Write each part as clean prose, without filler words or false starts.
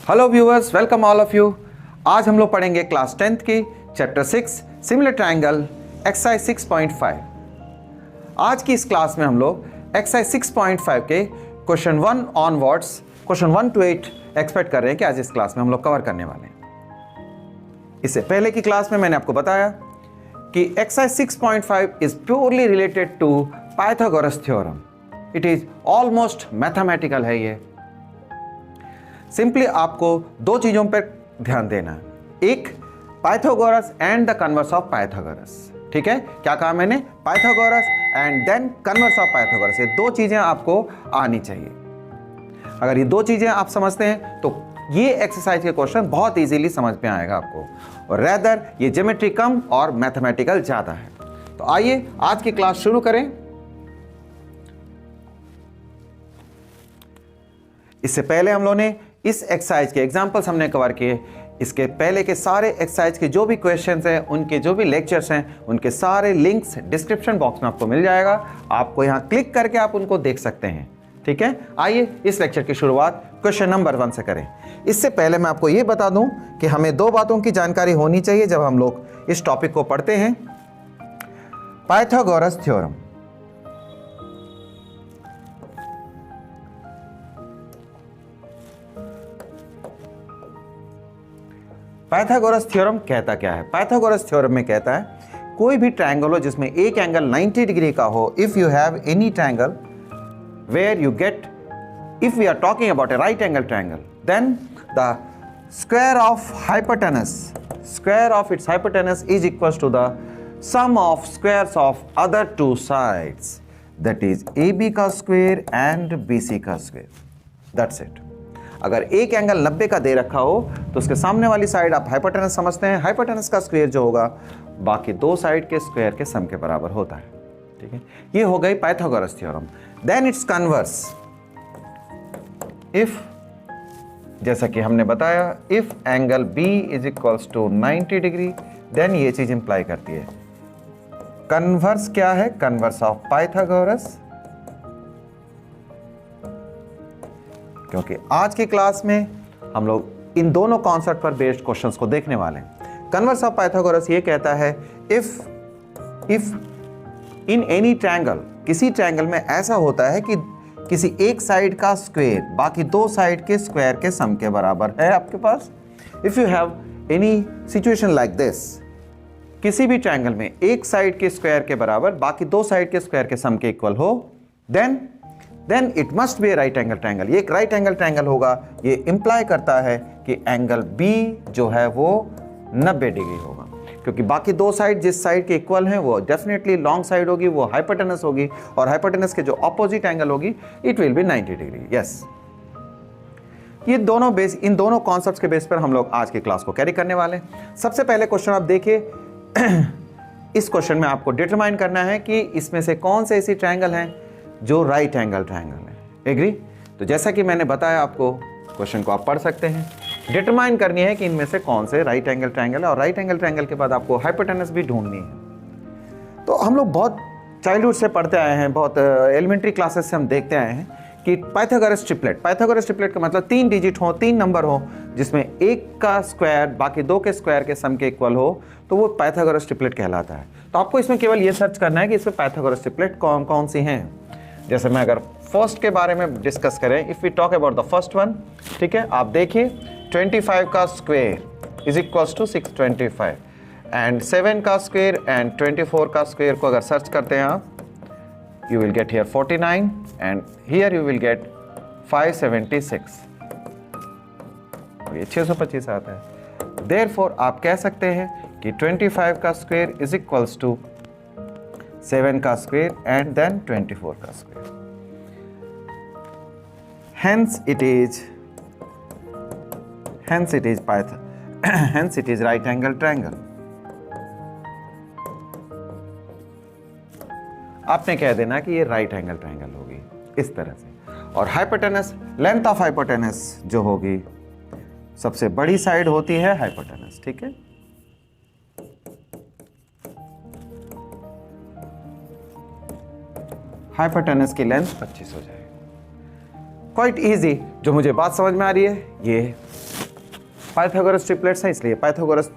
Hello viewers, welcome all of you. आज हम लोग पढ़ेंगे क्लास 10th की चैप्टर 6 सिमिलर ट्रायंगल एक्सरसाइज 6.5। आज की इस क्लास में हम लोग एक्सरसाइज 6.5 के question 1 onwards question 1 to 8 expect कर रहे हैं कि आज इस क्लास में हम लोग कवर करने वाले हैं। इससे पहले की क्लास में मैंने आपको बताया कि exercise 6.5 is purely related to Pythagoras theorem. It is almost mathematical है। ये सिंपली आपको दो चीजों पर ध्यान देना है, एक Pythagoras and the converse of Pythagoras. ठीक है, क्या कहा मैंने? Pythagoras and then converse of Pythagoras. ये दो चीजें आपको आनी चाहिए। अगर ये दो चीजें आप समझते हैं तो ये एक्सरसाइज के क्वेश्चन बहुत इजीली समझ में आएगा आपको, और रेदर ये ज्योमेट्री कम और मैथमेटिकल ज्यादा है। तो आइए आज की क्लास शुरू करें। इससे पहले हम लोगों ने इस एक्सरसाइज के एग्जांपल्स हमने कवर किए। इसके पहले के सारे एक्सरसाइज के जो भी क्वेश्चंस हैं, उनके जो भी लेक्चर्स हैं, उनके सारे लिंक्स डिस्क्रिप्शन बॉक्स में आपको मिल जाएगा। आपको यहां क्लिक करके आप उनको देख सकते हैं। ठीक है, आइए इस लेक्चर की शुरुआत क्वेश्चन नंबर 1 से करें। इससे पहले मैं आपको यह बता दूं कि हमें दो बातों की जानकारी होनी चाहिए जब हम लोग इस टॉपिक को पढ़ते हैं। Pythagoras theorem. पाइथागोरस थ्योरम कहता क्या है? पाइथागोरस थ्योरम में कहता है कोई भी ट्रायंगल हो जिसमें एक एंगल 90 डिग्री का हो, if you have any triangle where you get, if we are talking about a right angle triangle, then the square of hypotenuse, square of its hypotenuse is equal to the sum of squares of other two sides, that is AB का square and BC का square. That's it. अगर एक angle 90 का दे रखा हो तो उसके सामने वाली साइड आप हाइपोटेनस समझते हैं। हाइपोटेनस का स्क्वायर जो होगा बाकी दो साइड के स्क्वायर के सम के बराबर होता है। ठीक है, ये हो गई Pythagoras theorem. Then its converse. If, जैसा कि हमने बताया, if angle B is equals to 90 degree, then ये चीज इंप्लाई करती है कन्वर्स क्या है? Converse of Pythagoras. क्योंकि आज की क्लास में हम लोग इन दोनों कॉन्सेप्ट पर बेस्ड क्वेश्चंस को देखने वाले हैं। कन्वर्स ऑफ पाइथागोरस ये कहता है इफ इन एनी ट्रायंगल, किसी ट्रायंगल में ऐसा होता है कि किसी एक साइड का स्क्वायर बाकी दो साइड के स्क्वायर के सम के बराबर है आपके पास। If you have any situation like this, किसी भी ट्रायंगल में एक साइड के स्क्वायर के बराबर बाकी दो साइड के स्क्वायर के सम के इक्वल हो, then it must be a right angle triangle. ये एक राइट एंगल ट्रायंगल होगा। ये इंप्लाई करता है कि एंगल B जो है वो 90 डिग्री होगा, क्योंकि बाकी दो साइड जिस साइड के इक्वल हैं वो डेफिनेटली लॉन्ग साइड होगी, वो हाइपोटेनस होगी, और हाइपोटेनस के जो ऑपोजिट एंगल होगी it will be 90 degree. Yes, ये दोनों बेस, इन दोनों कॉन्सेप्ट्स के बेस पर हम लोग आज की क्लास को कैरी करने वाले हैं। सबसे पहले क्वेश्चन आप देखिए। इस क्वेश्चन में आपको डिटरमाइन करना है कि इसमें से कौन से ऐसी ट्रायंगल हैं जो राइट एंगल ट्रायंगल है। एग्री? तो जैसा कि मैंने बताया आपको, क्वेश्चन को आप पढ़ सकते हैं। डिटरमाइन करनी है कि इनमें से कौन से राइट एंगल ट्रायंगल है, और राइट एंगल ट्रायंगल के बाद आपको हाइपोटेनस भी ढूंढनी है। तो हम लोग बहुत चाइल्डहुड से पढ़ते आए हैं, बहुत एलिमेंट्री क्लासेस से हम देखते आए हैं कि पाइथागोरस ट्रिपलेट, पाइथागोरस ट्रिपलेट का मतलब 3 डिजिट हो, 3 नंबर हो, जिसमें एक का स्क्वायर बाकी दो के स्क्वायर के सम के इक्वल हो, तो वो पाइथागोरस ट्रिपलेट कहलाता है। तो आपको इसमें केवल ये सर्च करना है कि इसमें पाइथागोरस ट्रिपलेट कौन कौन सी हैं। जैसे मैं अगर फर्स्ट के बारे में डिस्कस करें, if we talk about the first one, ठीक है, आप देखिए 25 का square is equals to 625, and 7 का स्क्वायर एंड 24 का स्क्वायर को अगर सर्च करते हैं आप, you will get here 49 and here you will get 576, ये 625 आता है। देयरफॉर आप कह सकते हैं कि 25 का स्क्वायर इज इक्वल्स टू 7 का स्क्वायर एंड देन 24 का square. Hence it is right angle triangle. आपने कह देना कि ये राइट एंगल ट्रायंगल होगी इस तरह से। और हाइपोटेनस, लेंथ ऑफ हाइपोटेनस जो होगी, सबसे बड़ी साइड होती है हाइपोटेनस। ठीक है, हाइपोटेनस की लेंथ 25 हो जाएगी। Quite easy. जो मुझे बात समझ में आ रही है, ये पाइथागोरस ट्रिपलेट्स हैं इसलिए पाइथागोरस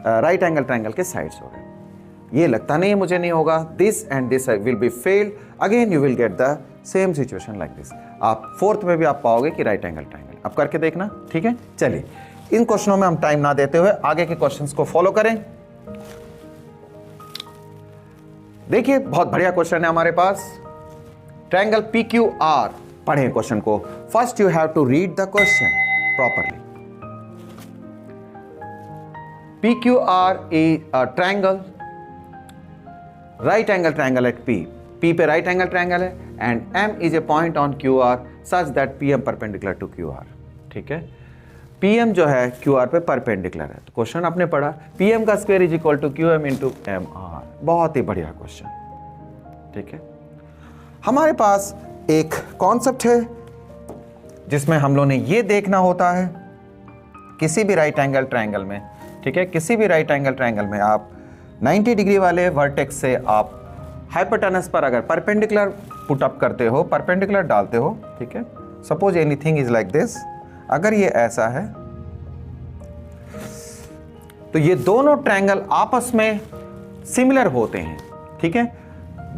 राइट एंगल ट्रायंगल के साइड्स हो गए। ये लगता नहीं मुझे नहीं होगा, this and this will be failed, again you will get the same situation like this. आप फोर्थ में भी आप पाओगे कि राइट एंगल ट्रायंगल। अब करके देखना, ठीक है। चलिए इन क्वेश्चनों में हम टाइम ना देते हुए आगे के क्वेश्चंस को फॉलो करें। देखिए बहुत बढ़िया क्वेश्चन है हमारे पास, ट्रायंगल PQR। पढ़ें क्वेश्चन को। First you have to read the question properly. PQR is a triangle, right angle triangle at P. P पे right angle triangle है and M is a point on QR such that PM perpendicular to QR। ठीक है, PM जो है QR पे perpendicular है। तो question आपने पढ़ा PM का square is equal to QM into MR। बहुत ही बढ़िया क्वेश्चन, ठीक है। हमारे पास एक कॉन्सेप्ट है जिसमें हम लोगों ने ये देखना होता है किसी भी राइट एंगल ट्रायंगल में, ठीक है, किसी भी राइट एंगल ट्रायंगल में आप 90 डिग्री वाले वर्टेक्स से आप हाइपोटेनस पर अगर परपेंडिकुलर पुट अप करते हो, परपेंडिकुलर डालते हो, ठीक है, suppose anything is like this, अगर ये ऐसा है तो ये दोनों ट्रायंगल आपस में सिमिलर होते हैं, ठीक है।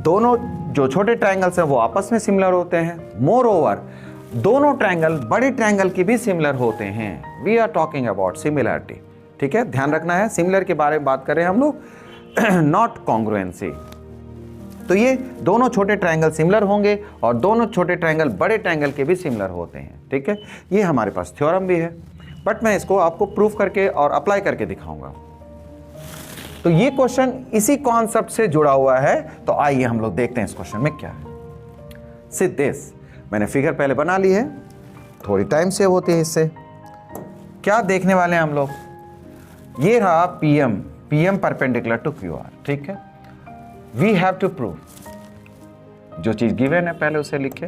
दोनों जो छोटे ट्रायंगल्स हैं वो आपस में सिमिलर होते हैं। मोर ओवर दोनों ट्रायंगल बड़े ट्रायंगल की भी सिमिलर होते हैं। We are talking about similarity, ठीक है, ध्यान रखना है। सिमिलर के बारे में बात कर रहे हैं हम लोग, नॉट कॉन्ग्रुएंसी। तो ये दोनों छोटे ट्रायंगल सिमिलर होंगे और दोनों छोटे ट्रायंगल बड़े ट्रायंगल के भी सिमिलर होते हैं, ठीक है। ये हमारे पास थ्योरम भी है, बट मैं इसको आपको प्रूफ करके और अप्लाई करके दिखाऊंगा। तो ये क्वेश्चन इसी कॉन्सेप्ट से जुड़ा हुआ है, तो आइए हम लोग देखते हैं इस क्वेश्चन में क्या है। सी दिस, मैंने फिगर पहले बना ली है, थोड़ी टाइम सेव होती है इससे। क्या देखने वाले हैं हम लोग, ये रहा PM परपेंडिकुलर टू QR, ठीक है। वी हैव टू प्रूव, जो चीज गिवन है पहले उसे लिखे,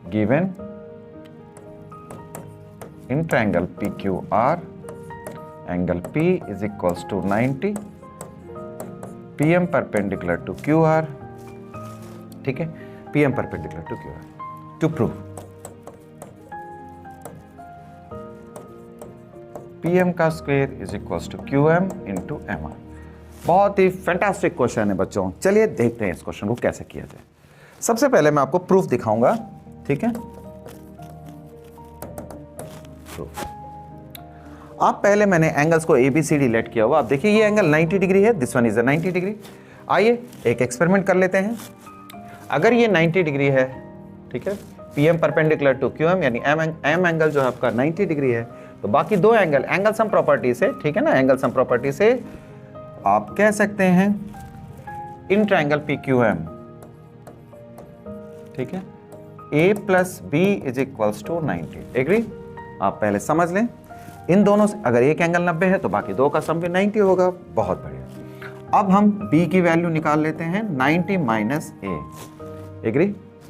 given in triangle PQR angle P is equals to 90, PM perpendicular to QR, ठीक है, PM perpendicular to QR। To prove PM का square is equals to QM into MR। बहुत ही फैंटास्टिक क्वेश्चन है बच्चों। चलिए देखते हैं इस क्वेश्चन को कैसे किया जाए। सबसे पहले मैं आपको प्रूफ दिखाऊंगा, ठीक है। प्रूफ, आप पहले मैंने एंगल्स को ABCD लेट किया हुआ। आप देखिए ये एंगल 90 डिग्री है, दिस वन इज 90 डिग्री। आइए एक एक्सपेरिमेंट कर लेते हैं। अगर ये 90 डिग्री है, ठीक है, PM परपेंडिकुलर टू QM यानी M एंगल जो है आपका 90 डिग्री है, तो बाकी दो एंगल सम प्रॉपर्टी से, ठीक है ना, एंगल सम प्रॉपर्टी से आप कह सकते हैं इन ट्रायंगल PQM, ठीक है, A plus B is equals to 90। Agree? आप पहले समझ लें, इन दोनों से अगर एक एंगल 90 है तो बाकी दो का सम भी 90 होगा। बहुत बढ़िया। अब हम B की वैल्यू निकाल लेते हैं 90 माइनस A। एग्री?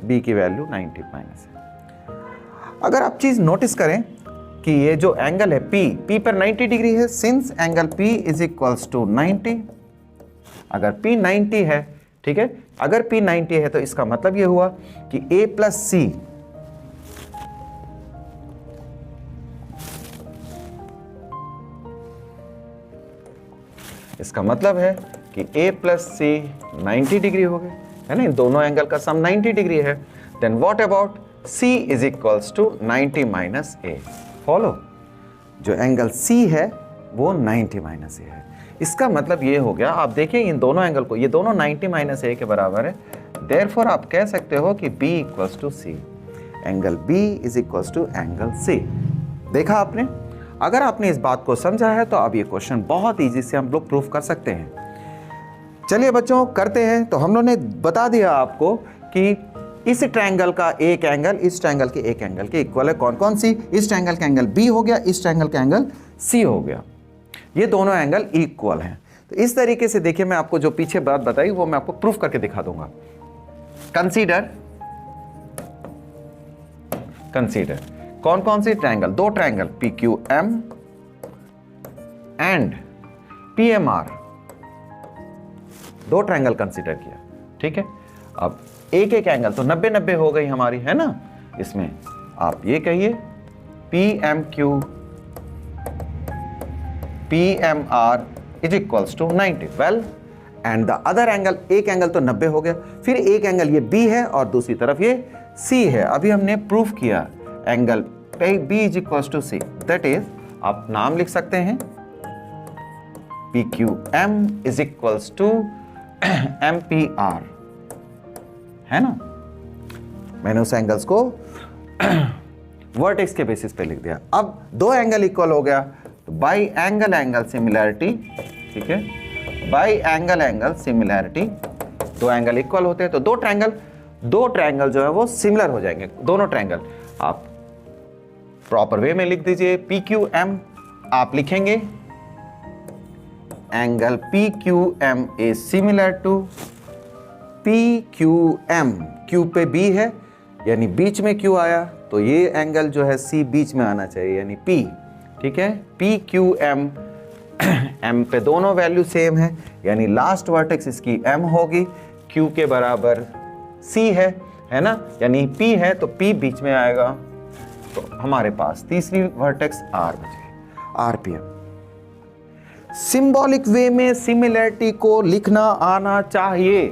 B की वैल्यू 90 माइनस A। अगर आप चीज नोटिस करें कि ये जो एंगल है P पर 90 डिग्री है, since angle P is equals to 90, अगर P 90 है, ठीक है, अगर P 90 है तो इसका मतलब ये हुआ कि A प्लस C इसका मतलब है कि A प्लस C 90 डिग्री हो गए, है ना, इन दोनों एंगल का सम 90 डिग्री है। Then what about C is equals to 90 minus A। Follow, जो एंगल C है वो 90 माइनस A है। इसका मतलब ये हो गया, आप देखिए इन दोनों एंगल को, ये दोनों 90 माइनस A के बराबर है। देयरफॉर आप कह सकते हो कि B equals to C, angle B is equals to angle C। देखा आपने? अगर आपने इस बात को समझा है तो अब ये क्वेश्चन बहुत इजी से हम लोग प्रूफ कर सकते हैं। चलिए बच्चों करते हैं। तो हम लोगों ने बता दिया आपको कि इस ट्रायंगल का एक एंगल इस ट्रायंगल के एक एंगल के इक्वल है। कौन कौन सी? इस ट्रायंगल का एंगल B हो गया, इस ट्रायंगल का एंगल C हो गया। ये दोनों एंगल इक्वल हैं। तो इस तरीके से देखिए, मैं आपको जो पीछे बात बताई वो मैं आपको प्रूफ करके दिखा दूंगा। कंसीडर कौन कौन सी ट्रायंगल? दो ट्रायंगल PQM एंड PMR, दो ट्रायंगल कंसीडर किया, ठीक है। अब एक एक एंगल तो 90-90 हो गई हमारी, है ना। इसमें आप ये कहिए PMR is equals to 90. Well, and the other angle, एक एंगल तो 90 हो गया, फिर एक एंगल ये B है और दूसरी तरफ ये C है। अभी हमने प्रूफ किया angle B is equals to C, that is आप नाम लिख सकते हैं PQM is equals to MPR, है ना। मैंने उस एंगल्स को वर्टेक्स के बेसिस पे लिख दिया। अब दो एंगल इक्वल हो गया तो बाई एंगल एंगल सिमिलैरिटी, ठीक है, बाई एंगल एंगल सिमिलैरिटी, दो एंगल इक्वल होते हैं तो दो ट्रायंगल जो है वो सिमिलर हो जाएंगे। दोनों ट्रायंगल आप प्रॉपर वे में लिख दीजिए। PQM आप लिखेंगे angle PQM is similar to PQM, Q पे B है यानी बीच में Q आया तो ये एंगल जो है C बीच में आना चाहिए यानी P, ठीक है। PQM M पे दोनों वैल्यू सेम है यानी लास्ट वर्टेक्स इसकी M होगी, Q के बराबर C है ना, यानी P है तो P बीच में आएगा तो हमारे पास तीसरी वर्टेक्स R बचे, RPM। सिंबॉलिक वे में सिमिलैरिटी को लिखना आना चाहिए,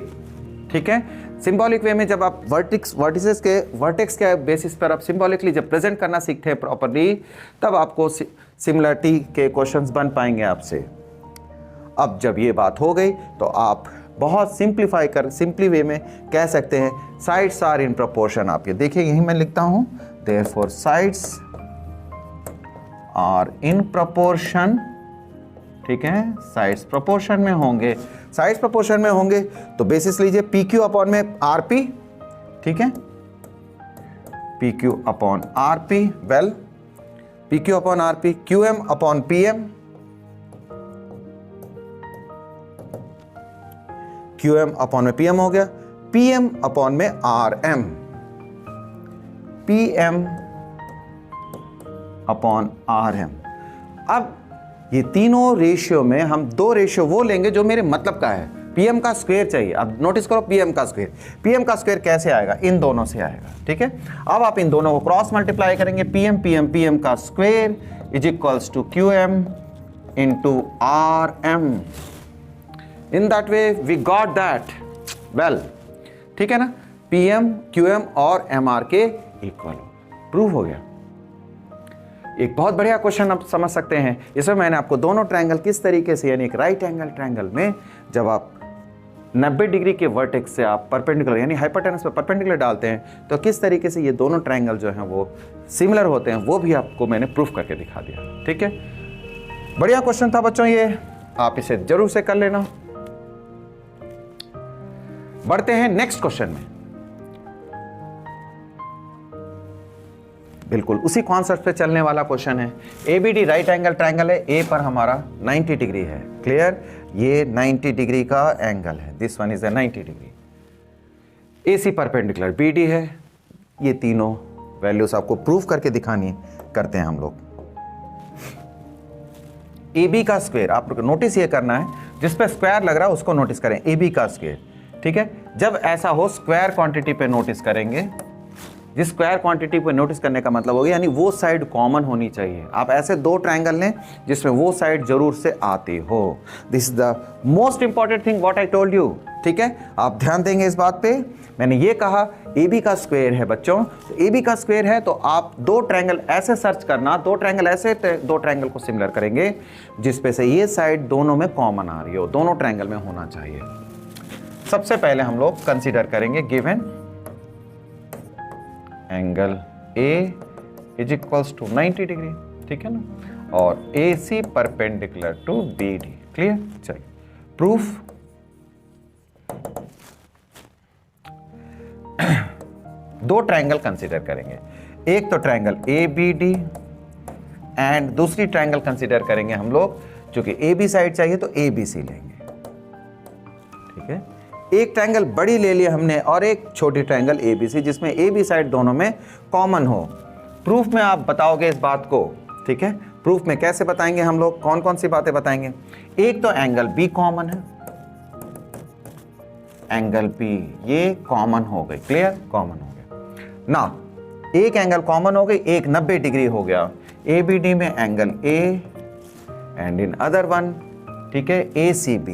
ठीक है। सिंबॉलिक वे में जब आप वर्टेक्स के बेसिस पर आप सिंबॉलिकली जब प्रेजेंट करना सीखते हैं प्रॉपर्ली, तब आपको सिमिलरिटी के क्वेश्चंस बन पाएंगे आपसे। अब जब ये बात हो गई तो आप बहुत सिंपली वे में कह सकते हैं साइड्स आर इन प्रोपोर्शन। आप ये देखिए यही मैं लिखता हूं, therefore sides are in proportion, ठीक है, साइड्स प्रोपोर्शन में होंगे। साइड्स प्रोपोर्शन में होंगे तो बेसिस लीजिए PQ अपॉन में RP, ठीक है, PQ upon RP, well PQ upon RP, QM upon PM, QM upon में PM हो गया, PM अपॉन में RM, PM अपॉन RM। अब ये तीनों रेशियो में हम दो रेशियो वो लेंगे जो मेरे मतलब का है। PM का स्क्वायर चाहिए, अब नोटिस करो PM का स्क्वायर कैसे आएगा, इन दोनों से आएगा, ठीक है। अब आप इन दोनों को क्रॉस मल्टीप्लाई करेंगे, PM का square is equals to QM into RM। In that way we got that, well, ठीक है ना, PM QM और MR के इक्वल प्रूव हो गया। एक बहुत बढ़िया क्वेश्चन आप समझ सकते हैं, इसमें मैंने आपको दोनों ट्रायंगल किस तरीके से, यानी एक राइट एंगल ट्रायंगल में जब आप 90 डिग्री के वर्टेक्स से आप परपेंडिकुलर यानी हाइपोटेनस पे परपेंडिकुलर डालते हैं तो किस तरीके से ये दोनों ट्रायंगल जो हैं वो सिमिलर होते हैं, वो भी आपको मैंने प्रूफ करके दिखा दिया, ठीक है। बढ़िया क्वेश्चन था बच्चों ये, आप इसे जरूर से कर लेना। बढ़ते हैं नेक्स्ट क्वेश्चन में, बिल्कुल उसी कॉन्सेप्ट पे चलने वाला क्वेश्चन है। ABD राइट एंगल ट्रायंगल है, A पर हमारा 90 डिग्री है, क्लियर, ये 90 डिग्री का एंगल है, this one is a 90 degree. AC perpendicular BD है, ये तीनों वैल्यूज आपको प्रूफ करके दिखानी करते हैं हम लोग। AB का स्क्वायर आप लोग नोटिस ये करना है, जिस पे स्क्वायर लग रहा है उसको नोटिस करें, AB का स्क्वायर, ठीक है। जब ऐसा हो स्क्वायर क्वांटिटी पे नोटिस करेंगे, जिस स्क्वायर क्वांटिटी पे नोटिस करने का मतलब होगा यानी वो साइड कॉमन होनी चाहिए। आप ऐसे दो ट्रायंगल लें जिसमें वो साइड जरूर से आती हो। This is the most important thing what I told you, ठीक है। आप ध्यान देंगे इस बात पे, मैंने ये कहा AB का स्क्वायर है बच्चों, तो AB का स्क्वायर है तो आप दो ट्रायंगल ऐसे सर्च करना, दो ट्रायंगल को सिमिलर करेंगे जिसपे से ये साइड दोनों में कॉमन आ रही हो, दोनों ट्रायंगल में होना चाहिए। सबसे पहले हम लोग कंसीडर करेंगे given angle A is equals to 90 degree, ठीक है ना, और AC perpendicular to BD, clear. चलिए प्रूफ, दो ट्रायंगल कंसीडर करेंगे, एक तो ट्रायंगल ABD एंड दूसरी ट्रायंगल कंसीडर करेंगे हम लोग, चूंकि AB साइड चाहिए तो ABC लेंगे, ठीक है। एक ट्रायंगल बड़ी ले लिया हमने और एक छोटी ट्रायंगल ABC जिसमें AB साइड दोनों में कॉमन हो। प्रूफ में आप बताओगे इस बात को, ठीक है। प्रूफ में कैसे बताएंगे हम लोग, कौन कौन सी बातें बताएंगे। एक तो एंगल B कॉमन है, एंगल B ये कॉमन हो गई, क्लियर, कॉमन हो गया ना। एक एंगल कॉमन हो गई, एक 90 डिग्री हो गया, ABD में angle A and in other one, ठीक है, ACB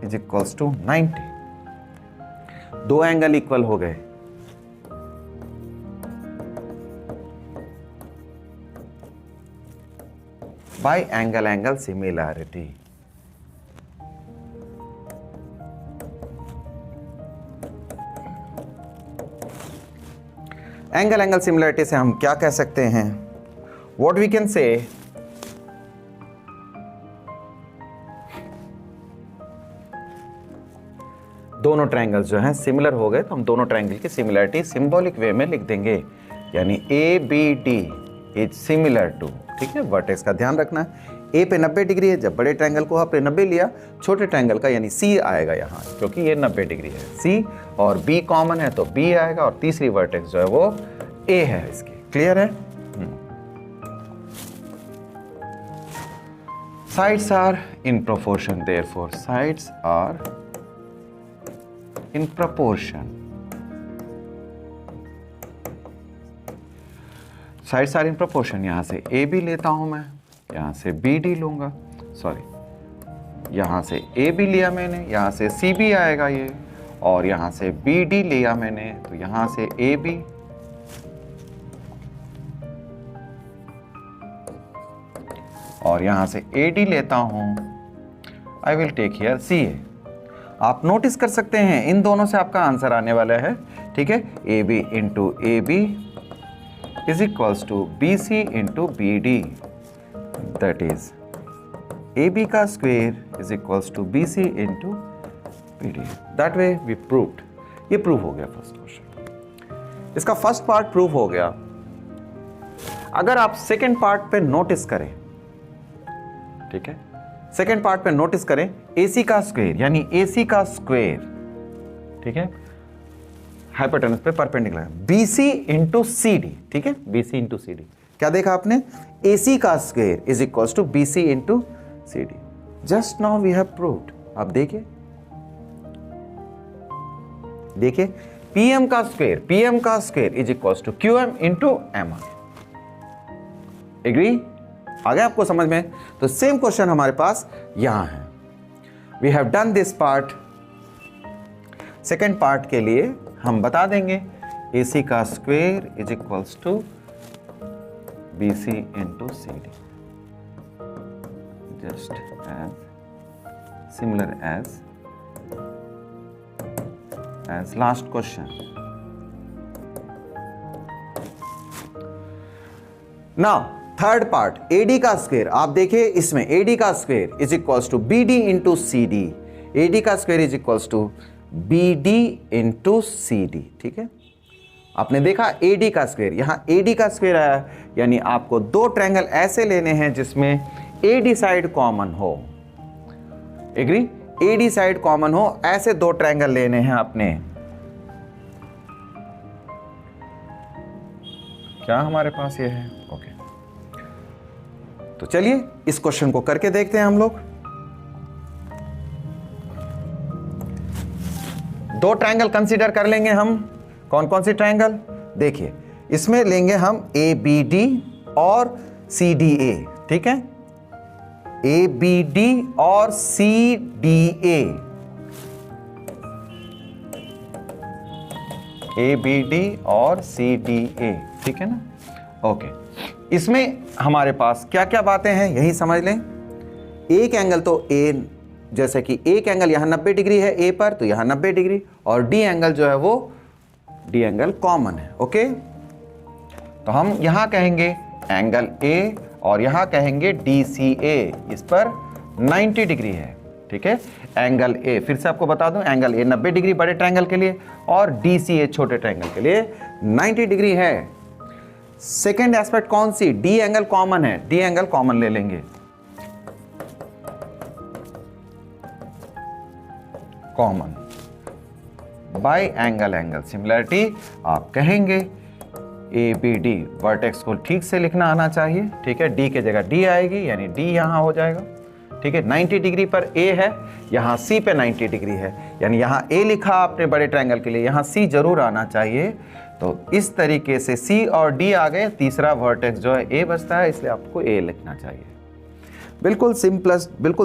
इज इक्वल्स टू 90। दो एंगल इक्वल हो गए। Bye angle similarity. Angle similarity से हम क्या कह सकते हैं? व्हाट वी कैन से, दोनों ट्रायंगल्स जो हैं सिमिलर हो गए, तो हम दोनों ट्रायंगल की सिमिलैरिटी सिंबॉलिक वे में लिख देंगे, यानी ABD इज सिमिलर टू, ठीक है। वर्टेक्स का ध्यान रखना है, A पे 90 डिग्री है, जब बड़े ट्रायंगल को आपने 90 लिया, छोटे ट्रायंगल का यानी C आएगा यहाँ, क्योंकि ये 90 डिग्री है। C और B कॉमन है तो B आएगा, और तीसरी वर्टेक्स जो है वो A है इसकी। क्लियर है? Sides are in proportion, therefore sides are in proportion. Sides are in proportion। यहां से AB लेता हूं मैं, यहां से BD लूंगा, सॉरी यहां से AB लिया मैंने, यहां से CB आएगा ये, और यहां से BD लिया मैंने, तो यहां से AB, और यहां से AD लेता हूं, I will take here CA। आप नोटिस कर सकते हैं इन दोनों से आपका आंसर आने वाला है, ठीक है। AB into AB is equals to BC into BD, that is AB का square is equals to BC into BD। That way we proved. ये प्रूव हो गया फर्स्ट क्वेश्चन। इसका फर्स्ट पार्ट प्रूव हो गया। अगर आप सेकेंड पार्ट पे नोटिस करें, ठीक है, सेकेंड पार्ट पे नोटिस करें, AC का स्क्वायर यानी AC का स्क्वायर, ठीक है, हाइपोटेनस पे परपेंडिकुलर, BC इंटू CD, ठीक है, BC इंटू CD। क्या देखा आपने? AC का square is equals to BC into CD। Just now we have proved. आप देखिए PM का square is equals to QM into MR। Agree? आ गया आपको समझ में? तो सेम क्वेश्चन हमारे पास यहां है। We have done this part. Second part के लिए हम बता देंगे AC का square is equals to BC into CD, just as similar as last question. Now third part, AD का स्क्वायर। आप देखिए इसमें AD का square is equals to BD into CD, AD का square is equals to BD into CD, ठीक है। आपने देखा AD का स्क्वायर, यहां AD का स्क्वायर आया, यानी आपको दो ट्रायंगल ऐसे लेने हैं जिसमें AD साइड कॉमन हो। एग्री? AD साइड कॉमन हो, ऐसे दो ट्रायंगल लेने हैं आपने। क्या हमारे पास ये है? ओके, तो चलिए इस क्वेश्चन को करके देखते हैं हम लोग। दो ट्रायंगल कंसीडर कर लेंगे हम। कौन कौन सी ट्रायंगल? देखिए, इसमें लेंगे हम ABD और CDA, ठीक है, ABD और CDA, ABD और CDA, ठीक है ना। ओके, इसमें हमारे पास क्या क्या बातें हैं यही समझ लें। एक एंगल तो A, जैसे कि एक एंगल यहां 90 डिग्री है A पर, तो यहां 90 डिग्री, और D एंगल जो है वो D एंगल कॉमन है। ओके, तो हम यहां कहेंगे एंगल A और यहां कहेंगे DCA, इस पर 90 डिग्री है, ठीक है। एंगल A, फिर से आपको बता दूं, एंगल A 90 डिग्री बड़े ट्रायंगल के लिए और DCA छोटे ट्रायंगल के लिए 90 डिग्री है। सेकेंड एस्पेक्ट कौन सी? D एंगल कॉमन है, D एंगल कॉमन ले लेंगे, कॉमन बाय एंगल सिमिलैरिटी आप कहेंगे ABD। वर्टेक्स को ठीक से लिखना आना चाहिए, ठीक है। D के जगह D आएगी, यानी D यहां हो जाएगा, ठीक है। 90 डिग्री पर A है, यहां C पे 90 डिग्री है, यानी यहां A लिखा आपने बड़े ट्रायंगल के लिए, यहां C जरूर आना चाहिए, तो इस तरीके से C और D आ गए, तीसरा वर्टेक्स जो है A बचता है, इसलिए आपको A लिखना चाहिए। बिल्कुल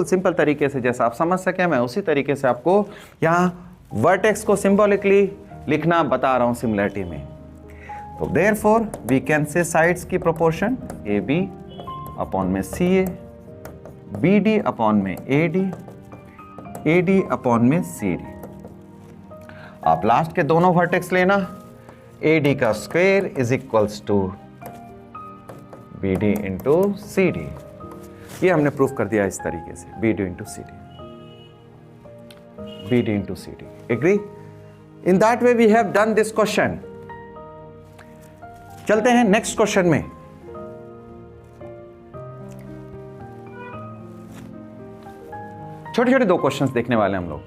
सिंपल तरीके से जैसा आप समझ सके, मैं उसी तरीके से आपको यहाँ वर्टेक्स को सिंबॉलिकली लिखना बता रहा हूँ सिमिलरिटी में। तो therefore we can say sides की प्रोपोर्शन AB अपॉन में CA, BD अपॉन में AD, AD अपॉन में CD। आप लास्ट के दोनों वर्टेक्स लेना, AD का square is equals to BD into CD। ये हमने प्रूफ कर दिया इस तरीके से, BD into CD, BD into CD। Agree? In that way we have done this question. चलते हैं नेक्स्ट क्वेश्चन में। छोटे छोटे दो क्वेश्चंस देखने वाले हम लोग।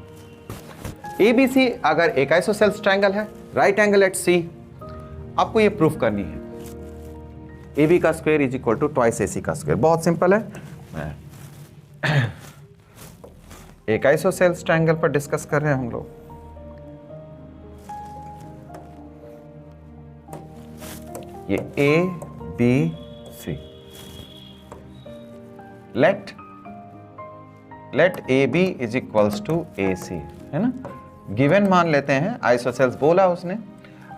ABC अगर एक आइसोसेल्स ट्रायंगल है, राइट एंगल एट C, आपको ये प्रूफ करनी है। AB का square is equal to twice AC का स्क्वायर। बहुत सिंपल है, एक आइसोसेल्स ट्रायंगल पर डिस्कस कर रहे हैं हम लोग। ये ABC, let AB is equals to AC, है ना। गिवन मान लेते हैं, आइसोसेल्स बोला उसने,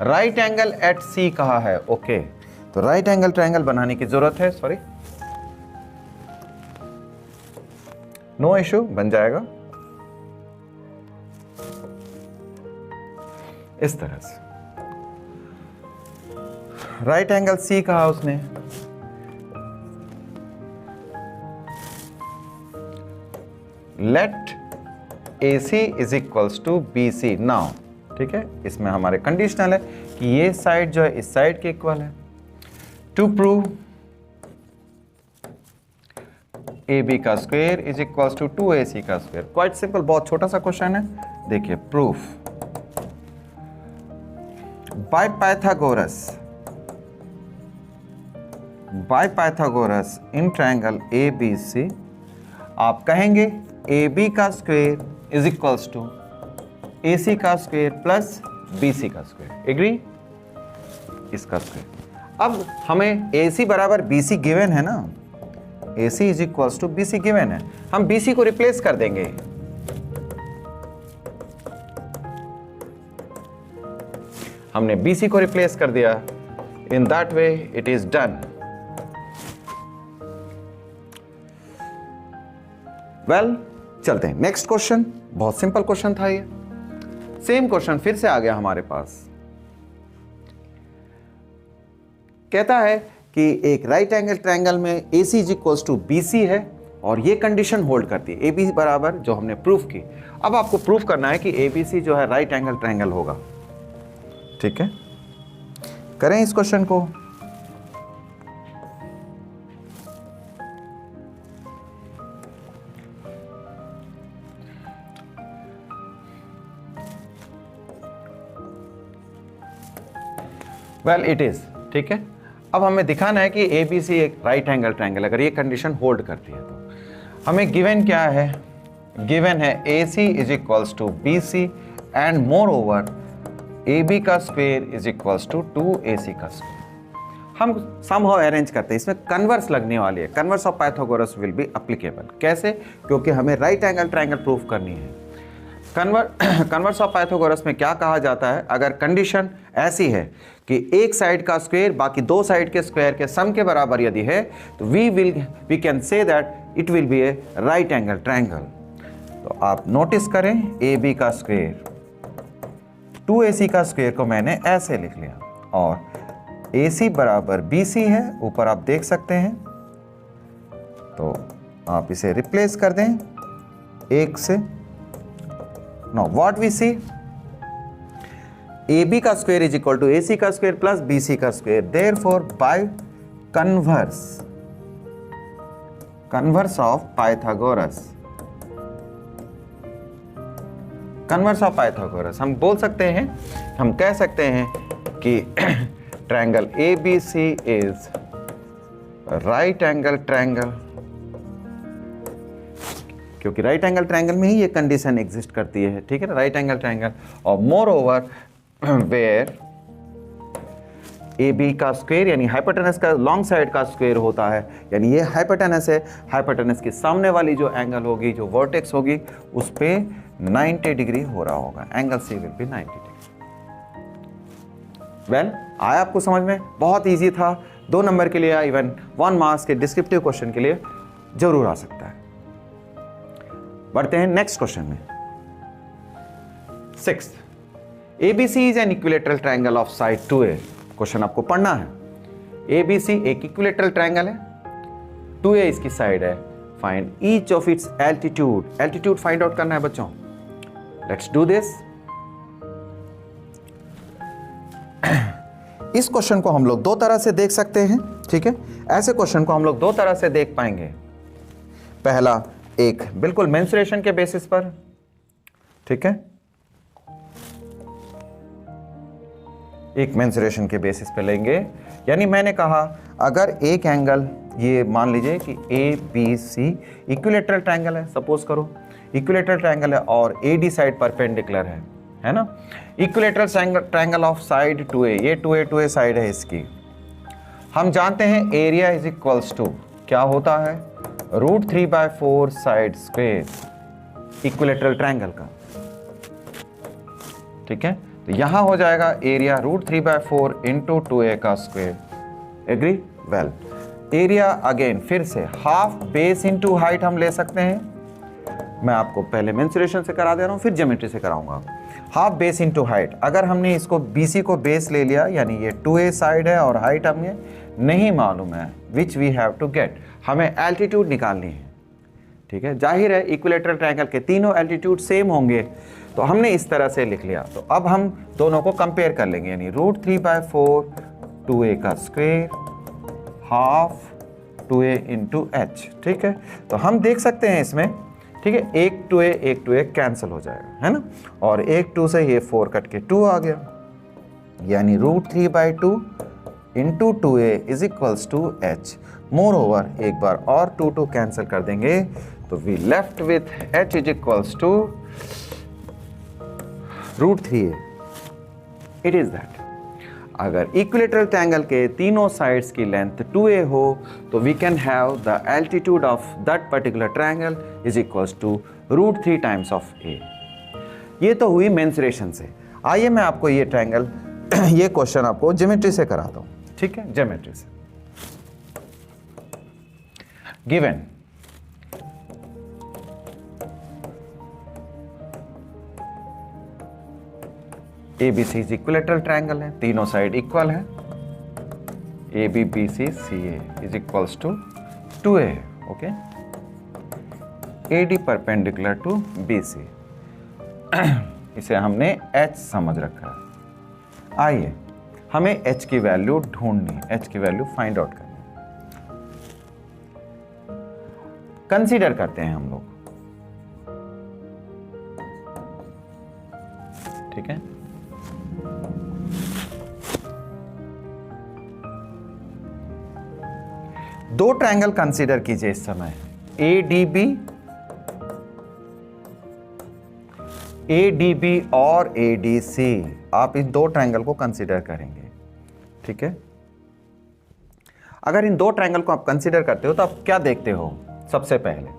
राइट एंगल एट C कहा है। ओके, तो राइट एंगल ट्रायंगल बनाने की जरूरत है, सॉरी, नो इश्यू, बन जाएगा इस तरह से। राइट एंगल C कहा उसने, let AC is equals to BC। Now ठीक है, इसमें हमारे कंडीशनल है कि ये साइड जो है इस साइड के इक्वल है। टू प्रूव AB का square is equals to 2AC का स्क्वायर। क्वाइट सिंपल, बहुत छोटा सा क्वेश्चन है। देखिए, proof by Pythagoras in triangle ABC, आप कहेंगे AB का square is equals to AC का स्क्वायर प्लस BC का स्क्वायर। एग्री? इसका स्क्वायर। अब हमें AC बराबर BC गिवन है ना, AC is equals to BC given है, हम BC को रिप्लेस कर देंगे। हमने BC को रिप्लेस कर दिया। इन that way it is done. Well, चलते हैं नेक्स्ट क्वेश्चन। बहुत सिंपल क्वेश्चन था ये, सेम क्वेश्चन फिर से आ गया हमारे पास। कहता है कि एक राइट एंगल ट्रायंगल में AC is equals to BC है और ये कंडीशन होल्ड करती है, AB बराबर जो हमने प्रूफ की। अब आपको प्रूफ करना है कि ABC जो है राइट एंगल ट्रायंगल होगा। ठीक है, करें इस क्वेश्चन को। वेल, इट इज ठीक है। अब हमें दिखाना है कि ABC एक राइट एंगल ट्रायंगल, अगर ये कंडीशन होल्ड करती है तो हमें गिवन क्या है? गिवन है AC is equals to BC and moreover AB का square is equals to 2AC का स्क्वायर। हम समहाउ अरेंज करते हैं, इसमें कन्वर्स लगने वाली है। Converse of Pythagoras will be applicable. कैसे? क्योंकि हमें राइट एंगल ट्रायंगल प्रूफ करनी है। कन्वर्स ऑफ पाइथागोरस में क्या कहा जाता है? अगर कंडीशन ऐसी है कि एक साइड का स्क्वायर बाकी दो साइड के स्क्वायर के सम के बराबर यदि है तो we can say that it will be a right angle triangle. तो आप नोटिस करें, AB का स्क्वायर 2AC का स्क्वायर को मैंने ऐसे लिख लिया और AC बराबर BC है, ऊपर आप देख सकते हैं। तो आप इसे रिप्लेस कर दें एक से। Now what we see, AB का square is equal to AC का स्क्वायर प्लस BC का square. Therefore by converse of Pythagoras हम बोल सकते हैं, हम कह सकते हैं कि triangle ABC is right angle triangle, क्योंकि राइट एंगल ट्रायंगल में ही ये कंडीशन एग्जिस्ट करती है। ठीक है ना, राइट एंगल ट्रायंगल। और moreover where A B का स्क्वायर यानी हाइपोटेनस का लॉन्ग साइड का स्क्वायर होता है, यानी ये हाइपोटेनस है, हाइपोटेनस के सामने वाली जो एंगल होगी, जो वर्टेक्स होगी, उस पे 90 डिग्री हो रहा होगा, angle C will be 90 degree. Well, आया आपको समझ में? बहुत इजी था, 2 नंबर के लिए, इवन 1 मार्क्स के डिस्क्रिप्टिव क्वेश्चन के लिए जरूर आ सकता है। बढ़ते हैं नेक्स्ट क्वेश्चन में। 6th, ABC is an equilateral triangle of side 2A। Question आपको पढ़ना है। ABC एक इक्विलेटरल ट्रायंगल है, 2A इसकी साइड है, find each of its altitude. Altitude find out करना है बच्चों। Let's do this. इस क्वेश्चन को हम लोग 2 तरह से देख सकते हैं, ठीक है? ऐसे क्वेश्चन को हम लोग 2 तरह से देख पाएंगे। पहला, एक बिल्कुल मेंसुरेशन के बेसिस पर, ठीक है, एक मेंसुरेशन के बेसिस पे लेंगे। यानी मैंने कहा अगर एक एंगल, ये मान लीजिए कि ABC इक्विलेटरल ट्रायंगल है, सपोज करो इक्विलेटरल ट्रायंगल है और AD साइड परपेंडिकुलर है ना? Equilateral triangle of side 2A, ये 2A साइड है इसकी। हम जानते हैं एरिया इज इक्वल्स टू क्या होता है, √3/4 साइड स्क्वायर इक्विलेटरल ट्रायंगल का, ठीक है? तो यहां हो जाएगा एरिया √3/4 इंटू 2A का square. Agree? Well, area again फिर से हाफ बेस इंटू हाइट हम ले सकते हैं। मैं आपको पहले मेंसुरेशन से करा दे रहा हूं, फिर ज्योमेट्री से कराऊंगा। हाफ बेस इंटू हाइट, अगर हमने इसको BC को बेस ले लिया, यानी ये 2A साइड है और हाइट हमें नहीं मालूम है, which we have to get, हमें एल्टीट्यूड निकालनी है, ठीक है? जाहिर है इक्विलेटरल ट्रायंगल के तीनों एल्टीट्यूड सेम होंगे, तो हमने इस तरह से लिख लिया। तो अब हम दोनों को कंपेयर कर लेंगे, यानी √3/4 2A का square half 2A into H, ठीक है? तो हम देख सकते हैं इसमें, ठीक है, एक 2A कैंसिल हो जाएगा, है ना? और एक 2 से ये 4 कट के 2 आ गया, यानी √3/2 into 2A is equals to H। Moreover एक बार और 2 कैंसिल कर देंगे, तो we left with H is equals to √3A। It is that अगर इक्विलेटरल ट्रायंगल के तीनों साइड्स की लेंथ 2A हो, तो we can have the altitude of that particular triangle is equals to √3 times of A। ये तो हुई mensuration से। आइए मैं आपको ये ट्रायंगल ये क्वेश्चन आपको ज्योमेट्री से कराता हूं, ठीक है? ज्योमेट्री से given ABC is equilateral triangle है, तीनों साइड इक्वल है, AB BC CA is equals to 2A, okay? AD perpendicular to BC, इसे हमने H समझ रखा है। आइए हमें H की वैल्यू ढूंढनी है, H की वैल्यू फाइंड आउट करनी है। कंसीडर करते हैं हम लोग, ठीक है? दो ट्रायंगल कंसीडर कीजिए इस समय, ADB और ADC। आप इन 2 ट्रायंगल को कंसीडर करेंगे, ठीक है? अगर इन 2 ट्रायंगल को आप कंसीडर करते हो तो आप क्या देखते हो? सबसे पहले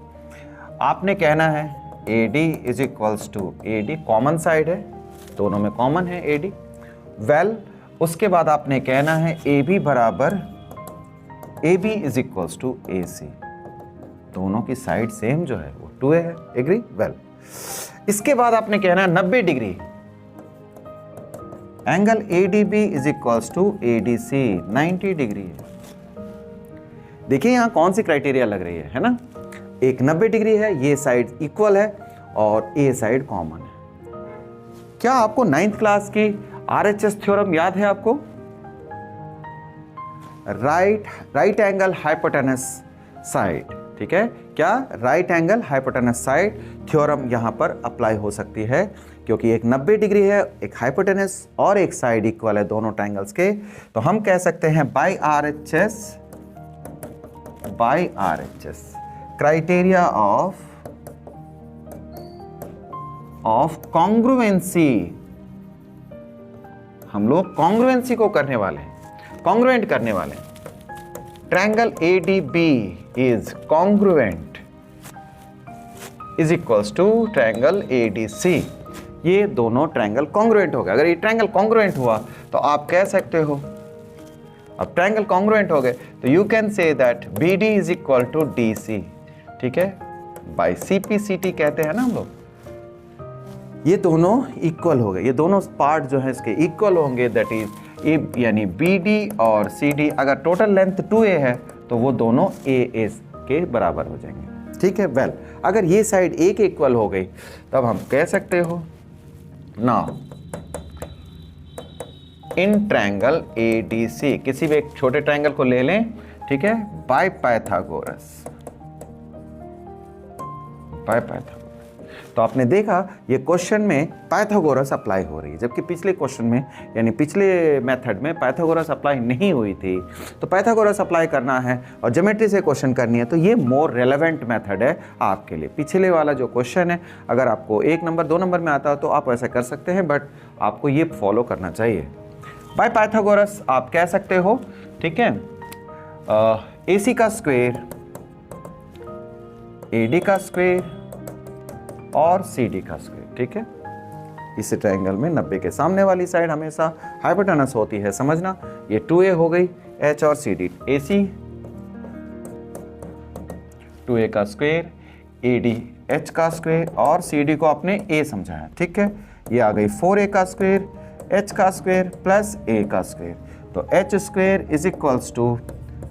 आपने कहना है AD is equals to, AD common side है, दोनों में कॉमन है AD। वेल, उसके बाद आपने कहना है AB बराबर AB is equals to AC। दोनों की साइड सेम जो है वो 2A है। एग्री? वेल, इसके बाद आपने कहना है 90 degree, angle ADB is equals to ADC 90 degree है। देखिए यहां कौन सी क्राइटेरिया लग रही है ना? एक 90 डिग्री है, ये साइड इक्वल है और ए साइड कॉमन है। क्या आपको 9th क्लास की RHS थ्योरम याद है आपको? राइट एंगल हाइपोटेनस साइड, ठीक है? क्या right angle hypotenuse side theorem यहां पर अप्लाई हो सकती है, क्योंकि एक 90 डिग्री है, एक हाइपोटेनस और एक साइड इक्वल है दोनों ट्रायंगल्स के। तो हम कह सकते हैं by RHS criteria of congruency, हम लोग कॉन्ग्रुएंसी को करने वाले हैं। कॉन्ग्रुएंट करने वाले हैं। Triangle ADB is congruent is equals to triangle ADC। ये दोनों ट्रायंगल कॉन्ग्रुएंट हो गए। अगर ये ट्रायंगल कॉन्ग्रुएंट हुआ तो आप कह सकते हो, अब ट्रायंगल कॉन्ग्रुएंट हो गए तो you can say that BD is equal to DC, ठीक है, बाय CPCT कहते हैं ना हम लोग। ये दोनों इक्वल हो गए, ये दोनों पार्ट जो है इसके इक्वल होंगे, दैट इज यानी BD और CD अगर टोटल लेंथ 2A है तो वो दोनों AA के बराबर हो जाएंगे, ठीक है। वेल, अगर ये साइड A के इक्वल हो गई तब हम कह सकते हो नाउ इन ट्रायंगल ADC, किसी भी एक छोटे ट्रायंगल को ले लें, ठीक है, बाय पाइथागोरस, बाय पाइथागोरस। तो आपने देखा ये क्वेश्चन में पाइथागोरस अप्लाई हो रही है, जबकि पिछले क्वेश्चन में यानी पिछले मेथड में पाइथागोरस अप्लाई नहीं हुई थी। तो पाइथागोरस अप्लाई करना है और ज्योमेट्री से क्वेश्चन करनी है तो ये मोर रेलेवेंट मेथड है आपके लिए। पिछले वाला जो क्वेश्चन है अगर आपको 1 नंबर 2 नंबर में आता है तो आप ऐसा कर सकते हैं, बट आपको ये फॉलो करना चाहिए। बाय पाइथागोरस आप कह सकते हो, ठीक है, AC का स्क्वायर, AD का स्क्वायर और CD का स्क्वायर, ठीक है। इस ट्रायंगल में 90 के सामने वाली साइड हमेशा हाइपोटेनस होती है, समझना। ये 2A हो गई, H और CD, AC 2A का स्क्वायर, AD H का स्क्वायर और CD को आपने A समझाया, ठीक है। ये आ गई 4A का स्क्वायर, H का स्क्वायर प्लस A का स्क्वायर, तो H square is equals to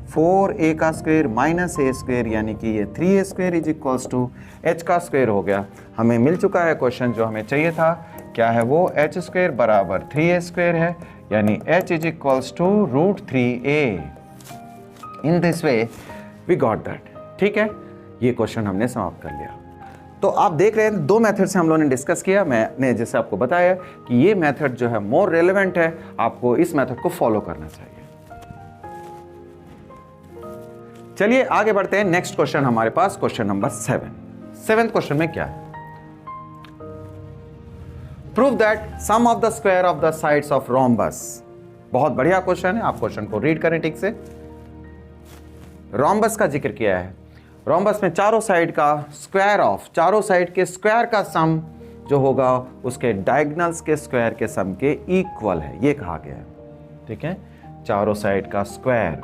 4A का स्क्वायर माइनस A स्क्वायर, यानी कि ये 3A square is equals to H का स्क्वायर हो गया। हमें मिल चुका है क्वेश्चन जो हमें चाहिए था, क्या है वो, H स्क्वायर बराबर 3A स्क्वायर है, यानी H is equals to √3A। In this way we got that, ठीक है। ये क्वेश्चन हमने समाप्त कर लिया। तो आप देख रहे हैं 2 मेथड से हम लोगों ने डिस्कस किया। मैंने जैसे आपको बताया कि ये मेथड जो है मोर रेलेवेंट है, आपको इस मेथड को फॉलो करना चाहिए। चलिए आगे बढ़ते हैं। नेक्स्ट क्वेश्चन हमारे पास क्वेश्चन नंबर 7 क्वेश्चन में क्या है, prove that sum of the square of the sides of rhombus. बहुत बढ़िया क्वेश्चन है, आप क्वेश्चन को रीड करें ठीक से। रोम्बस का जिक्र किया है, रोम्बस में चारों साइड का स्क्वायर ऑफ, चारों साइड के स्क्वायर का सम जो होगा उसके डायगोनल्स के स्क्वायर के सम के इक्वल है, ये कहा गया है, ठीक है। चारों साइड का स्क्वायर,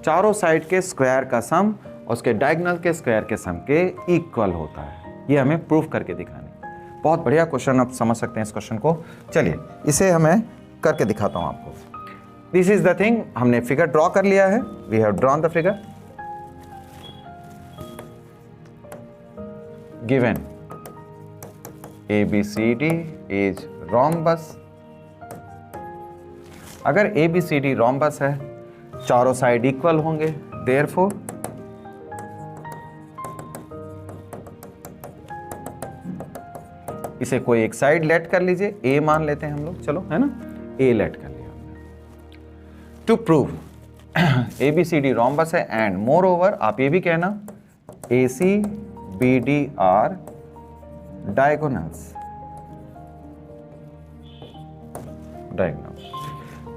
चारों साइड के स्क्वायर का सम उसके डायगोनल के स्क्वायर के सम के इक्वल होता है, ये हमें प्रूफ करके दिखाना है। बहुत बढ़िया क्वेश्चन, आप समझ सकते हैं इस क्वेश्चन को। चलिए इसे हमें करके दिखाता हूं आपको। दिस इज द थिंग, हमने फिगर ड्रॉ कर लिया है, we have drawn the figure. Given ABCD is rhombus. अगर ABCD रोम्बस है, चारों साइड इक्वल होंगे, देयरफॉर इसे कोई एक साइड लेट कर लीजिए, A मान लेते हैं हम लोग, चलो है ना, A लेट कर लिया। टू प्रूव ABCD रोम्बस है एंड मोर ओवर आप ये भी कहना AC BD are diagonals,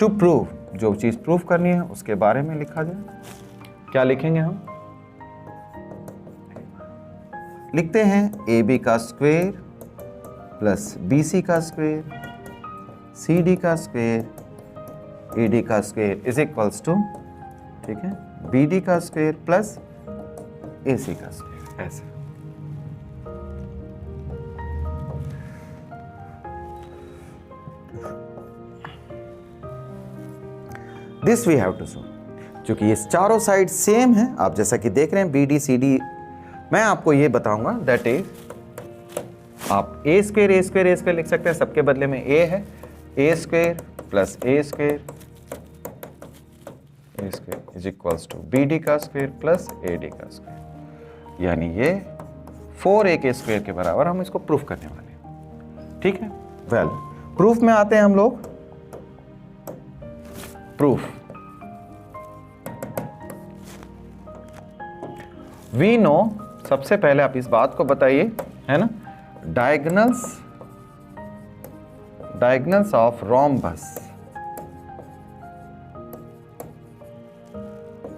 to prove, जो चीज प्रूव करनी है उसके बारे में लिखा जाए। क्या लिखेंगे हम, लिखते हैं AB का स्क्वायर प्लस BC का स्क्वायर, CD का स्क्वायर, AD का स्क्वायर इज इक्वल्स टू, ठीक है, BD का स्क्वायर प्लस AC का स्क्वायर, ऐसे। This we have to show, क्योंकि ये चारों साइड सेम है, आप जैसा कि देख रहे हैं BD CD। मैं आपको ये बताऊंगा दैट इज, आप A स्क्वायर लिख सकते हैं, सबके बदले में A है, A square plus A square is equals to BD का स्क्वायर प्लस AD का स्क्वायर, यानी ये 4A के स्क्वायर के बराबर हम इसको प्रूफ करने वाले हैं, ठीक है। वेल, प्रूफ में आते हैं हम लोग। प्रूफ, वी नो, सबसे पहले आप इस बात को बताइए, है ना, diagonals of rhombus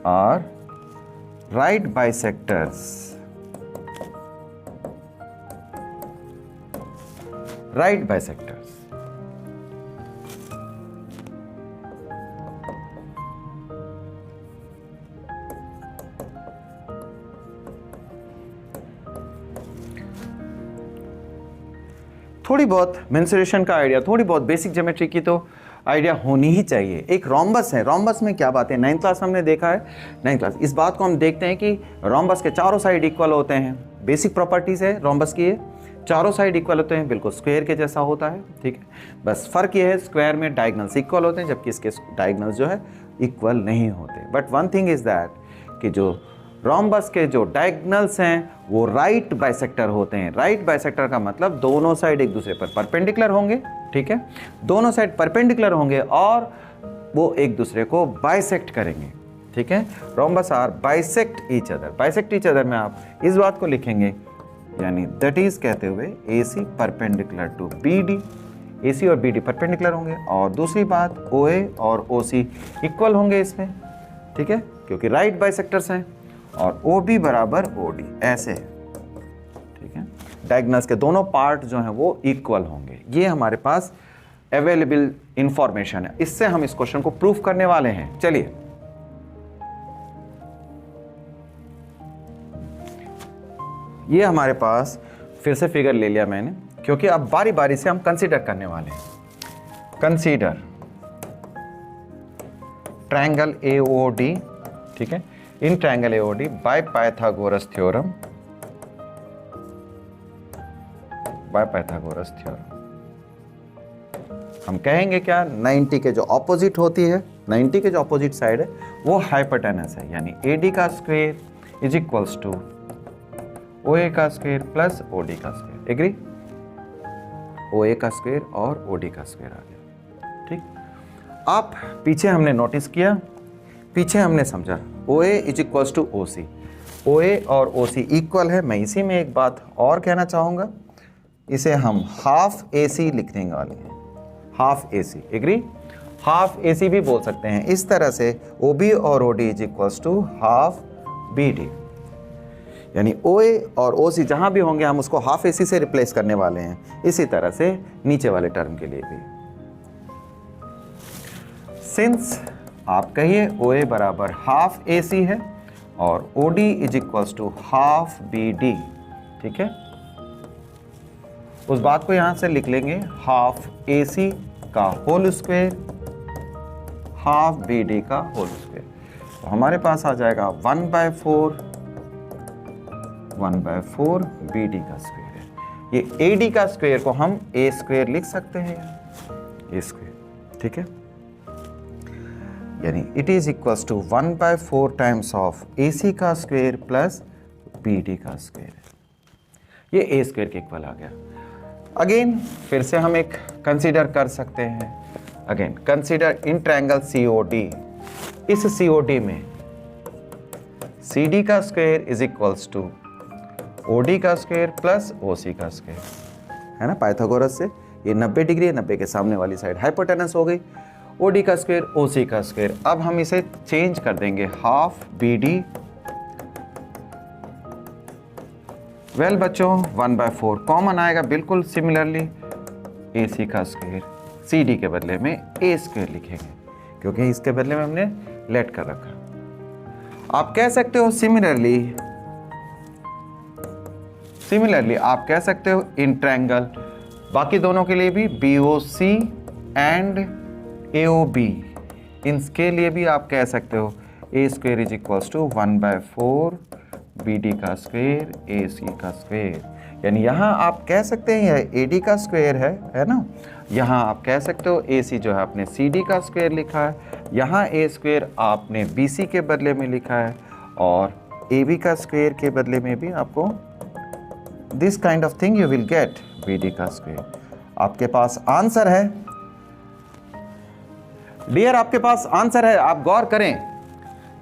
are right bisectors. Right bisectors. थोड़ी बहुत मेंसुरेशन का आइडिया, थोड़ी बहुत बेसिक ज्योमेट्री की तो आइडिया होनी ही चाहिए। एक रोम्बस है, रोम्बस में क्या बात है, 9th क्लास हमने देखा है, 9th क्लास इस बात को हम देखते हैं कि रोम्बस के चारों साइड इक्वल होते हैं। बेसिक प्रॉपर्टीज है रोम्बस की, ये चारों साइड इक्वल होते हैं, बिल्कुल स्क्वायर के जैसा होता है, ठीक है। बस फर्क ये है स्क्वायर में डायगोनल्स इक्वल होते हैं, जबकि इसके डायगोनल्स जो है इक्वल नहीं होते। But one thing is that कि जो रोम्बस के जो डायगोनल्स हैं वो राइट बाइसेक्टर होते हैं। राइट बाइसेक्टर का मतलब दोनों साइड एक दूसरे पर परपेंडिकुलर होंगे, ठीक है, दोनों साइड परपेंडिकुलर होंगे और वो एक दूसरे को बाइसेक्ट करेंगे, ठीक है। Rhombus are bisect each other. Bisect each other में आप इस बात को लिखेंगे, यानी दैट इज कहते हुए AC perpendicular to BD, AC और BD परपेंडिकुलर होंगे, और दूसरी बात OA और OC इक्वल होंगे इसमें, ठीक है, क्योंकि राइट बाइसेक्टर्स हैं, और OB बराबर OD ऐसे है, ठीक है। डायगोनल्स के दोनों पार्ट जो हैं वो इक्वल होंगे। ये हमारे पास अवेलेबल इंफॉर्मेशन है, इससे हम इस क्वेश्चन को प्रूफ करने वाले हैं। चलिए ये हमारे पास फिर से फिगर ले लिया मैंने, क्योंकि अब बारी बारी से हम कंसीडर करने वाले हैं। कंसीडर ट्रायंगल AOD, ठीक है, in triangle AOD by Pythagoras theorem, by Pythagoras theorem. हम कहेंगे क्या, 90 के जो ऑपोजिट होती है, 90 के जो ऑपोजिट साइड है वो हाइपोटेनस है, यानी AD का square is equals to OA का स्क्वायर प्लस OD का स्क्वायर। एग्री, OA का स्क्वायर और OD का स्क्वायर आ गया, ठीक। आप पीछे हमने नोटिस किया, पीछे हमने समझा OA is equals to OC, OA और OC इक्वल है। मैं इसी में एक बात और कहना चाहूँगा, इसे हम हाफ AC लिखने वाले हैं, half AC। Agree, half AC भी बोल सकते हैं इस तरह से, OB और OD is equals to half BD, यानी OA और OC जहाँ भी होंगे हम उसको हाफ AC से रिप्लेस करने वाले हैं। इसी तरह से नीचे वाले टर्म के लिए भी, सिंस आप कहिए OA बराबर हाफ AC है और OD is equals to half BD, ठीक है, उस बात को यहां से लिख लेंगे, हाफ AC का होल स्क्वायर हाफ BD का होल स्क्वायर। तो हमारे पास आ जाएगा 1/4 BD का स्क्वायर है। ये AD का स्क्वायर को हम A स्क्वायर लिख सकते हैं, A स्क्वायर, ठीक है, यानी it is equals to 1/4 times of AC का स्क्वायर प्लस BD का स्क्वायर। ये A स्क्वायर के इक्वल आ गया। अगेन फिर से हम एक कंसीडर कर सकते हैं, again consider in triangle COD। इस COD में CD का square is equals to OD का स्क्वायर प्लस OC का स्क्वायर, है ना, पाइथागोरस से ये 90 डिग्री है, 90 के सामने वाली साइड हाइपोटेनस हो गई, OD का स्क्वायर OC का स्क्वायर। अब हम इसे चेंज कर देंगे, हाफ BD, वेल बच्चों 1/4 कॉमन आएगा, बिल्कुल सिमिलरली AC का स्क्वायर CD के बदले में A स्क्वायर लिखेंगे, क्योंकि इसके बदले में हमने लेट कर रखा। आप कह सकते हो सिमिलरली आप कह सकते हो इन ट्रायंगल, बाकी दोनों के लिए भी BOC एंड AOB, इनके लिए भी आप कह सकते हो A square is equals to 1/4 BD का स्क्वायर AC का स्क्वायर। यानी यहाँ आप कह सकते हैं यह AD का स्क्वायर है ना, यहाँ आप कह सकते हो AC जो है आपने CD का स्क्वायर लिखा है, यहाँ A स्क्वायर आपने BC के बदले में लिखा है, और AB का स्क्वायर के बदले में भी आपको this kind of thing you will get BD का स्क्वायर। आपके पास आंसर है डियर, आपके पास आंसर है। आप गौर करें,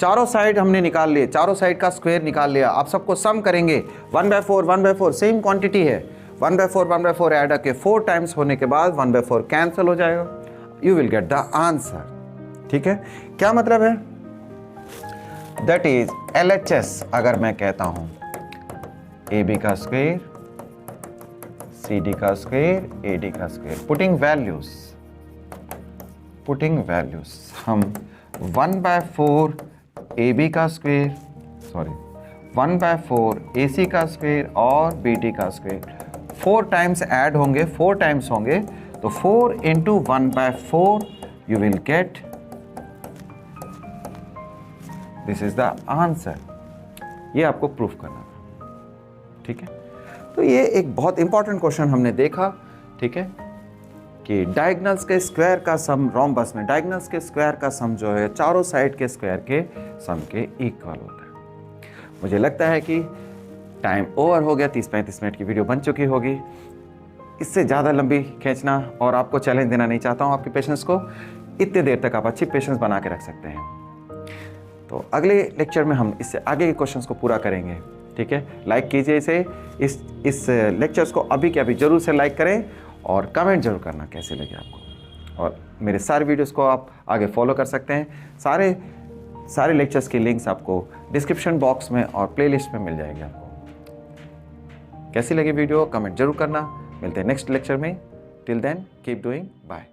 चारों साइड हमने निकाल लिए, चारों साइड का स्क्वायर निकाल लिया। आप सबको सम करेंगे, 1/4 सेम क्वांटिटी है, 1/4 ऐड करके 4 टाइम्स होने के बाद 1/4 कैंसिल हो जाएगा, you will get the answer. ठीक है, क्या मतलब है, दैट इज LHS अगर मैं कहता हूं AB का स्क्वायर, CD का स्क्वायर, AD का स्क्वायर, पुटिंग वैल्यूज हम 1/4 AB का स्क्वायर, 1/4 AC का स्क्वायर और BD का स्क्वायर 4 टाइम्स ऐड होंगे, 4 टाइम्स होंगे, तो 4 into 1/4 you will get, this is the answer। ये आपको प्रूफ करना था, ठीक है। तो ये एक बहुत इंपॉर्टेंट क्वेश्चन हमने देखा, ठीक है, कि डायगोनल्स के स्क्वायर का सम, रोम्बस में डायगोनल्स के स्क्वायर का सम जो है चारों साइड के स्क्वायर के सम के इक्वल होता है। मुझे लगता है कि टाइम ओवर हो गया, 30-35 मिनट की वीडियो बन चुकी होगी। इससे ज़्यादा लंबी खींचना और आपको चैलेंज देना नहीं चाहता हूँ आपके पेशेंस को। इतने देर तक आप अच्छी पेशेंस बना के रख सकते हैं। तो अगले लेक्चर में हम इससे आगे के क्वेश्चंस को पूरा करेंगे, ठीक है। लाइक कीजिए इस लेक्चर्स को अभी के अभी जरूर से लाइक करें और कमेंट जरूर करना कैसे लगे आपको। और मेरे सारे वीडियोस को आप आगे फॉलो कर सकते हैं। सारे लेक्चर्स की लिंक्स आपको डिस्क्रिप्शन बॉक्स में और प्लेलिस्ट में मिल जाएगी। आपको कैसी लगी वीडियो कमेंट जरूर करना। मिलते हैं नेक्स्ट लेक्चर में। Till then keep doing, bye.